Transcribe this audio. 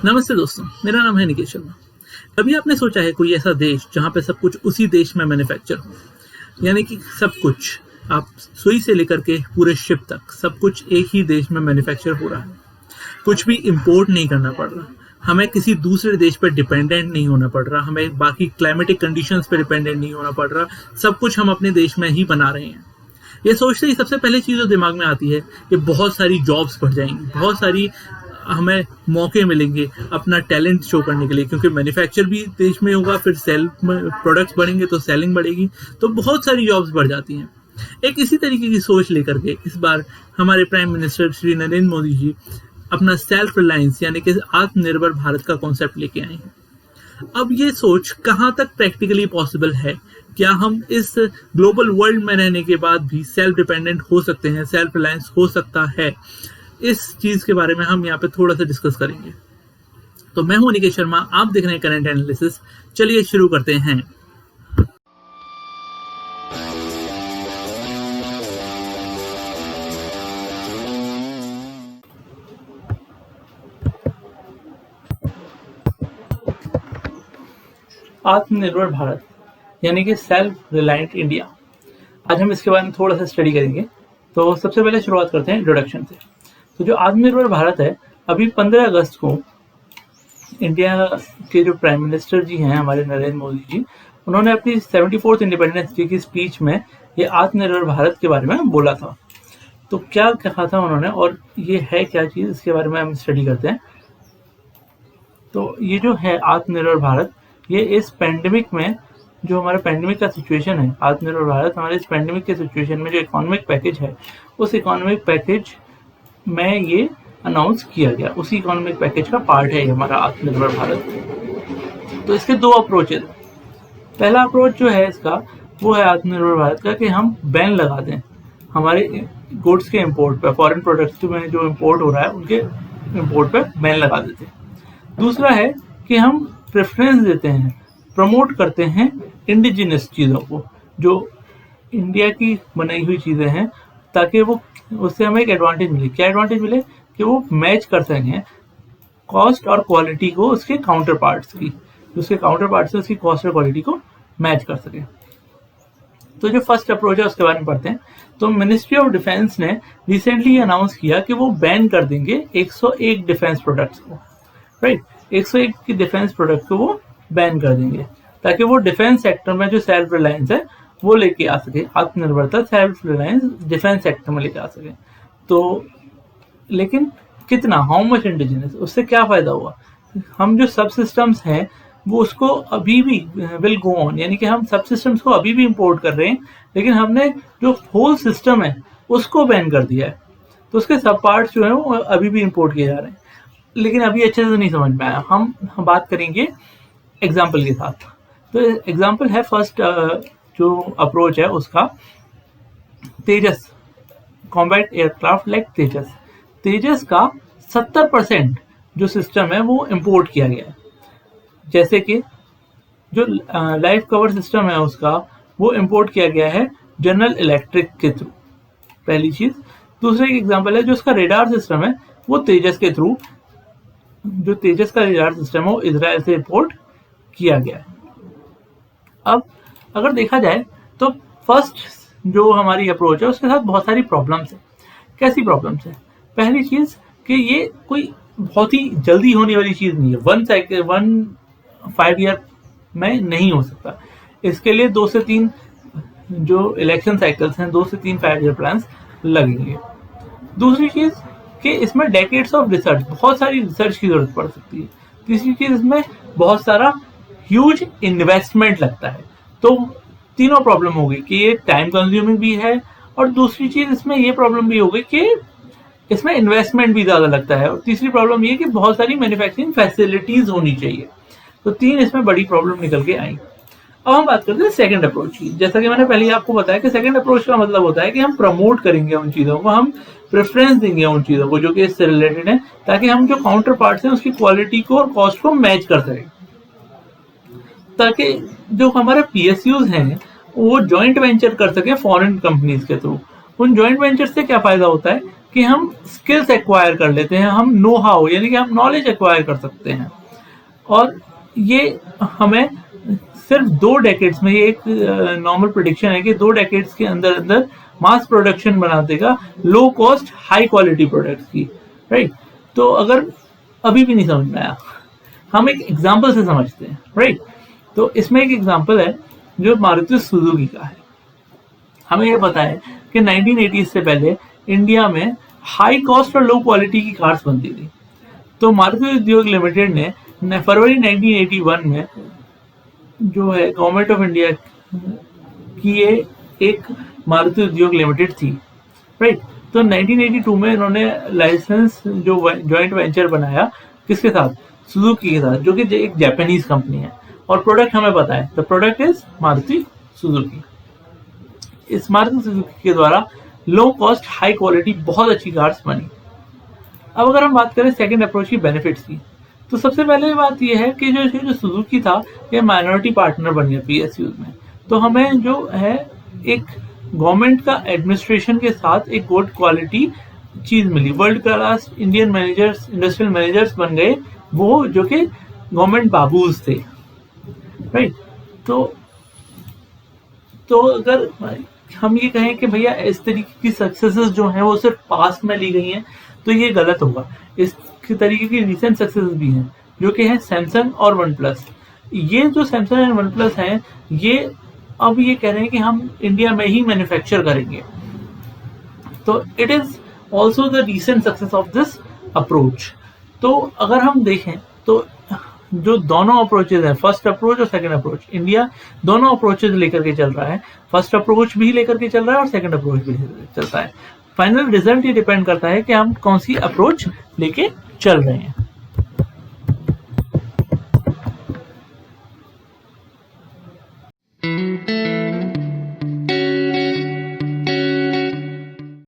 नमस्ते दोस्तों, मेरा नाम है निकेश शर्मा। कभी आपने सोचा है कोई ऐसा देश जहाँ पे सब कुछ उसी देश में मैन्युफैक्चर हो? यानी कि सब कुछ, आप सुई से लेकर के पूरे शिप तक सब कुछ एक ही देश में मैन्युफैक्चर हो रहा है। कुछ भी इम्पोर्ट नहीं करना पड़ रहा, हमें किसी दूसरे देश पर डिपेंडेंट नहीं होना पड़ रहा, हमें बाकी क्लाइमेटिक कंडीशंस पे डिपेंडेंट नहीं होना पड़ रहा, सब कुछ हम अपने देश में ही बना रहे हैं। ये सोचते ही सबसे पहले चीज़ जो दिमाग में आती है कि बहुत सारी जॉब्स बढ़ जाएंगी, बहुत सारी हमें मौके मिलेंगे अपना टैलेंट शो करने के लिए, क्योंकि मैन्युफैक्चर भी देश में होगा, फिर सेल प्रोडक्ट्स बढ़ेंगे तो सेलिंग बढ़ेगी, तो बहुत सारी जॉब्स बढ़ जाती हैं। एक इसी तरीके की सोच लेकर के इस बार हमारे प्राइम मिनिस्टर श्री नरेंद्र मोदी जी अपना सेल्फ रिलायंस यानी कि आत्मनिर्भर भारत का कॉन्सेप्ट लेके आए हैं। अब ये सोच कहाँ तक प्रैक्टिकली पॉसिबल है? क्या हम इस ग्लोबल वर्ल्ड में रहने के बाद भी सेल्फ डिपेंडेंट हो सकते हैं, सेल्फ रिलायंस हो सकता है? इस चीज के बारे में हम यहाँ पे थोड़ा सा डिस्कस करेंगे। तो मैं हूं निकेश शर्मा, आप देख रहे हैं करंट एनालिसिस। चलिए शुरू करते हैं। आत्मनिर्भर भारत यानी कि सेल्फ रिलायंट इंडिया, आज हम इसके बारे में थोड़ा सा स्टडी करेंगे। तो सबसे पहले शुरुआत करते हैं इंट्रोडक्शन से। तो जो आत्मनिर्भर भारत है, अभी 15 अगस्त को इंडिया के जो प्राइम मिनिस्टर जी हैं हमारे नरेंद्र मोदी जी, उन्होंने अपनी 74th इंडिपेंडेंस डे की स्पीच में ये आत्मनिर्भर भारत के बारे में बोला था। तो क्या कहा था उन्होंने और ये है क्या चीज़, इसके बारे में हम स्टडी करते हैं। तो ये जो है आत्मनिर्भर भारत, ये इस पेंडेमिक में जो हमारा पेंडेमिक का सिचुएशन है, आत्मनिर्भर भारत हमारे इस पेंडेमिक के सिचुएशन में जो इकोनॉमिक पैकेज है, उस इकोनॉमिक पैकेज में ये अनाउंस किया गया, उसी इकोनॉमिक पैकेज का पार्ट है ये हमारा आत्मनिर्भर भारत। तो इसके दो अप्रोचेज। पहला अप्रोच जो है इसका, वो है आत्मनिर्भर भारत का कि हम बैन लगा दें हमारे गुड्स के इंपोर्ट पे, फॉरेन प्रोडक्ट्स में जो इंपोर्ट हो रहा है उनके इंपोर्ट पे बैन लगा देते हैं। दूसरा है कि हम प्रेफरेंस देते हैं, प्रमोट करते हैं इंडिजिनस चीज़ों को, जो इंडिया की बनाई हुई चीज़ें हैं, ताकि वो उससे हमें एक एडवांटेज मिले। क्या एडवांटेज मिले? कि वो मैच कर सकें कॉस्ट और क्वालिटी को उसके काउंटर पार्ट्स की, उसके काउंटर पार्ट से उसकी कॉस्ट और क्वालिटी को मैच कर सकें। तो जो फर्स्ट अप्रोच है उसके बारे में पढ़ते हैं। तो मिनिस्ट्री ऑफ डिफेंस ने रिसेंटली अनाउंस किया कि वो बैन कर देंगे 101 डिफेंस प्रोडक्ट्स को, राइट। 101 की डिफेंस प्रोडक्ट को वो बैन कर देंगे, ताकि वो डिफेंस सेक्टर में जो सेल्फ रिलायंस है वो लेके आ सके, आत्मनिर्भरता सेल्फ रिलायंस डिफेंस सेक्टर में लेके आ सके। तो लेकिन कितना, हाउ मच इंडिजिनस, उससे क्या फायदा हुआ? हम जो सब सिस्टम्स हैं वो उसको अभी भी विल गो ऑन, यानी कि हम सब सिस्टम्स को अभी भी इंपोर्ट कर रहे हैं, लेकिन हमने जो होल सिस्टम है उसको बैन कर दिया है। तो उसके सब पार्ट्स जो है वो अभी भी इंपोर्ट किए जा रहे हैं, लेकिन अभी अच्छे से नहीं समझ में आया। हम बात करेंगे एग्जाम्पल के साथ। तो एग्जाम्पल है फर्स्ट जो अप्रोच है उसका, तेजस, कॉम्बैट एयरक्राफ्ट लाइक तेजस। तेजस का 70% जो सिस्टम है वो इंपोर्ट किया गया है। जैसे कि जो लाइफ कवर सिस्टम है उसका, वो इंपोर्ट किया गया है जनरल इलेक्ट्रिक के थ्रू, पहली चीज। दूसरा एक एग्जांपल है जो उसका रेडार सिस्टम है, वो तेजस के थ्रू, जो तेजस का रेडार सिस्टम है वो इजराइल से इंपोर्ट किया गया है। अब अगर देखा जाए तो फर्स्ट जो हमारी अप्रोच है उसके साथ बहुत सारी प्रॉब्लम्स है। कैसी प्रॉब्लम्स है? पहली चीज कि ये कोई बहुत ही जल्दी होने वाली चीज नहीं है, 5 ईयर में नहीं हो सकता। इसके लिए 2 से 3 जो इलेक्शन साइकिल्स हैं, 2 से 3 5 ईयर प्लान्स लगेंगे। दूसरी चीज कि इसमें डेकेड्स ऑफ रिसर्च, बहुत सारी रिसर्च की जरूरत पड़ सकती है। तीसरी चीज, इसमें बहुत सारा ह्यूज इन्वेस्टमेंट लगता है। तो तीनों प्रॉब्लम हो गई कि ये टाइम कंज्यूमिंग भी है, और दूसरी चीज इसमें ये प्रॉब्लम भी हो गई कि इसमें इन्वेस्टमेंट भी ज्यादा लगता है, और तीसरी प्रॉब्लम ये कि बहुत सारी मैन्युफैक्चरिंग फैसिलिटीज होनी चाहिए। तो 3 इसमें बड़ी प्रॉब्लम निकल के आई। अब हम बात करते हैं सेकंड अप्रोच की। जैसा कि मैंने पहले ही आपको बताया कि सेकंड अप्रोच का मतलब होता है कि हम प्रमोट करेंगे उन चीज़ों को, हम प्रेफरेंस देंगे उन चीज़ों को जो कि इससे रिलेटेड है, ताकि हम जो काउंटर पार्ट्स हैं उसकी क्वालिटी को और कॉस्ट को मैच कर सकें, ताकि जो हमारे PSUs हैं वो जॉइंट वेंचर कर सकें फॉरेन कंपनीज के थ्रू। उन जॉइंट वेंचर से क्या फायदा होता है कि हम स्किल्स एक्वायर कर लेते हैं, हम नो हाउ यानी कि हम नॉलेज एक्वायर कर सकते हैं, और ये हमें सिर्फ 2 डेकेड्स में, ये एक नॉर्मल प्रेडिक्शन है कि 2 डेकेड्स के अंदर अंदर मास प्रोडक्शन बना देगा low cost high quality products की, राइट। तो अगर अभी भी नहीं समझ में आया, हम एक एग्जांपल से समझते हैं, राइट। तो इसमें एक एग्जांपल है जो मारुति सुजुकी का है। हमें ये पता है कि 1980 से पहले इंडिया में हाई कॉस्ट और लो क्वालिटी की कार्स बनती थी। तो मारुति उद्योग लिमिटेड ने फरवरी 1981 में जो है गवर्नमेंट ऑफ इंडिया की ये एक मारुति उद्योग लिमिटेड थी, राइट। तो 1982 में इन्होंने लाइसेंस जो जॉइंट वेंचर बनाया किसके साथ, सुजुकी के साथ, जो कि एक जापानीज कंपनी है, और प्रोडक्ट हमें पता है, the product is Maruti Suzuki. इस मारुति सुजुकी के द्वारा लो कॉस्ट हाई क्वालिटी बहुत अच्छी कार्स बनी। अब अगर हम बात करें सेकंड अप्रोच की बेनिफिट्स की, तो सबसे पहले बात यह है कि जो सुजुकी था ये माइनॉरिटी पार्टनर बन गया पीएसयूज में। तो हमें जो है एक गवर्नमेंट का एडमिनिस्ट्रेशन के साथ एक गुड क्वालिटी चीज मिली, world class Indian managers, industrial managers बन गए वो जो कि गवर्नमेंट बाबूज थे, राइट। तो अगर हम ये कहें कि भैया इस तरीके की सक्सेसेस जो हैं वो सिर्फ पास्ट में ली गई हैं, तो ये गलत होगा। इस तरीके की रिसेंट सक्सेस भी हैं जो कि है सैमसंग और वन प्लस। ये जो सैमसंग एंड वन प्लस हैं, ये अब ये कह रहे हैं कि हम इंडिया में ही मैन्युफैक्चर करेंगे। तो it is also the recent success of this approach. तो अगर हम देखें तो जो दोनों अप्रोचेज हैं, फर्स्ट अप्रोच और सेकंड अप्रोच, इंडिया दोनों अप्रोचेज लेकर के चल रहा है। फर्स्ट अप्रोच भी लेकर के चल रहा है और सेकंड अप्रोच भी चल रहा है। फाइनल रिजल्ट ये डिपेंड करता है कि हम कौन सी अप्रोच लेके चल रहे हैं।